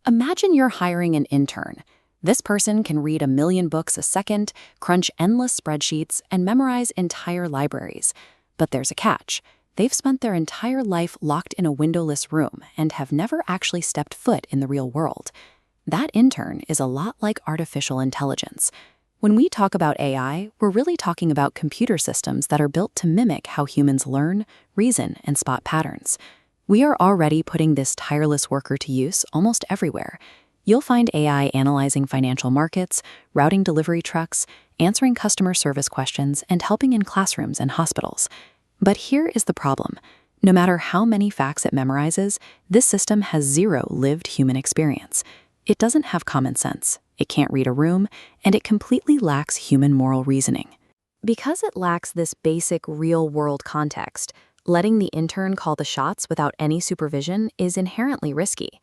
Imagine you're hiring an intern. This person can read a million books a second, crunch endless spreadsheets, and memorize entire libraries. But there's a catch. They've spent their entire life locked in a windowless room and have never actually stepped foot in the real world. That intern is a lot like artificial intelligence. When we talk about AI, we're really talking about computer systems that are built to mimic how humans learn, reason, and spot patterns. We are already putting this tireless worker to use almost everywhere. You'll find AI analyzing financial markets, routing delivery trucks, answering customer service questions, and helping in classrooms and hospitals. But here is the problem. No matter how many facts it memorizes, this system has zero lived human experience. It doesn't have common sense, it can't read a room, and it completely lacks human moral reasoning. Because it lacks this basic real-world context, letting the intern call the shots without any supervision is inherently risky.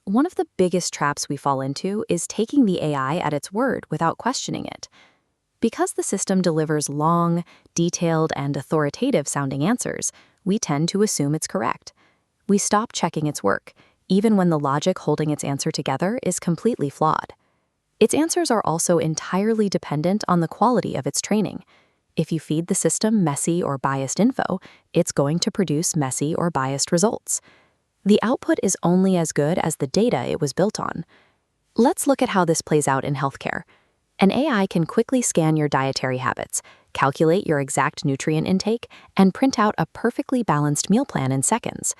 One of the biggest traps we fall into is taking the AI at its word without questioning it. Because the system delivers long, detailed, and authoritative-sounding answers, we tend to assume it's correct. We stop checking its work, even when the logic holding its answer together is completely flawed. Its answers are also entirely dependent on the quality of its training. If you feed the system messy or biased info, it's going to produce messy or biased results. The output is only as good as the data it was built on. Let's look at how this plays out in healthcare. An AI can quickly scan your dietary habits, calculate your exact nutrient intake, and print out a perfectly balanced meal plan in seconds.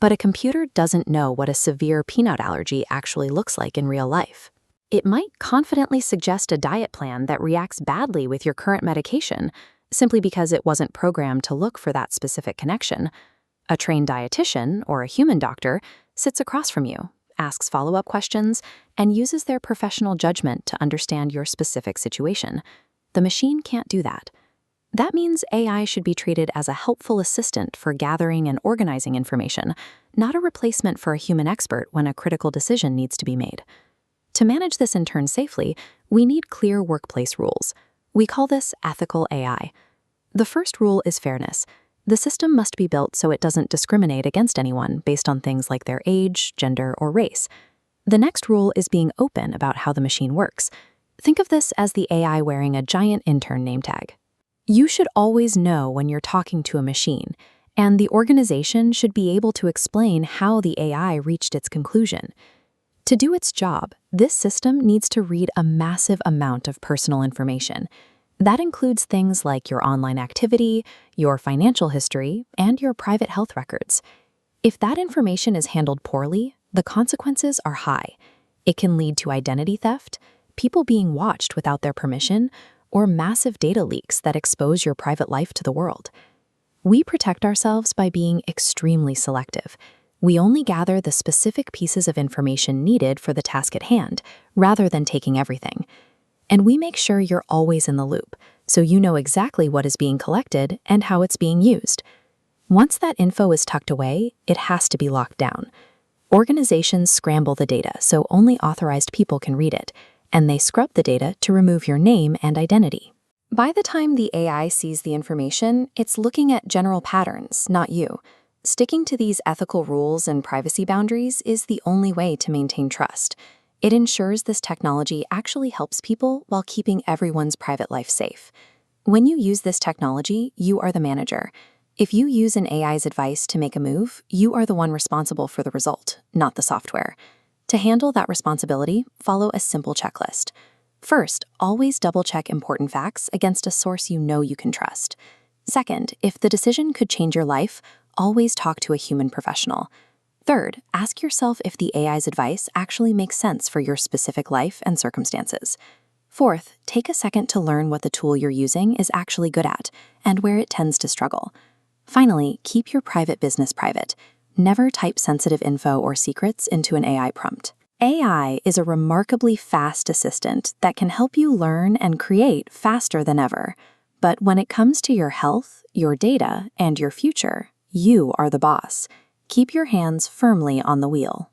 But a computer doesn't know what a severe peanut allergy actually looks like in real life. It might confidently suggest a diet plan that reacts badly with your current medication simply because it wasn't programmed to look for that specific connection. A trained dietitian, or a human doctor, sits across from you, asks follow-up questions, and uses their professional judgment to understand your specific situation. The machine can't do that. That means AI should be treated as a helpful assistant for gathering and organizing information, not a replacement for a human expert when a critical decision needs to be made. To manage this intern safely, we need clear workplace rules. We call this ethical AI. The first rule is fairness. The system must be built so it doesn't discriminate against anyone based on things like their age, gender, or race. The next rule is being open about how the machine works. Think of this as the AI wearing a giant intern name tag. You should always know when you're talking to a machine, and the organization should be able to explain how the AI reached its conclusion. To do its job, this system needs to read a massive amount of personal information. That includes things like your online activity, your financial history, and your private health records. If that information is handled poorly, the consequences are high. It can lead to identity theft, people being watched without their permission, or massive data leaks that expose your private life to the world. We protect ourselves by being extremely selective. We only gather the specific pieces of information needed for the task at hand, rather than taking everything. And we make sure you're always in the loop, so you know exactly what is being collected and how it's being used. Once that info is tucked away, it has to be locked down. Organizations scramble the data so only authorized people can read it, and they scrub the data to remove your name and identity. By the time the AI sees the information, it's looking at general patterns, not you. Sticking to these ethical rules and privacy boundaries is the only way to maintain trust. It ensures this technology actually helps people while keeping everyone's private life safe. When you use this technology, you are the manager. If you use an AI's advice to make a move, you are the one responsible for the result, not the software. To handle that responsibility, follow a simple checklist. First, always double-check important facts against a source you know you can trust. Second, if the decision could change your life, always talk to a human professional. Third, ask yourself if the AI's advice actually makes sense for your specific life and circumstances. Fourth, take a second to learn what the tool you're using is actually good at and where it tends to struggle. Finally, keep your private business private. Never type sensitive info or secrets into an AI prompt. AI is a remarkably fast assistant that can help you learn and create faster than ever. But when it comes to your health, your data, and your future, you are the boss. Keep your hands firmly on the wheel.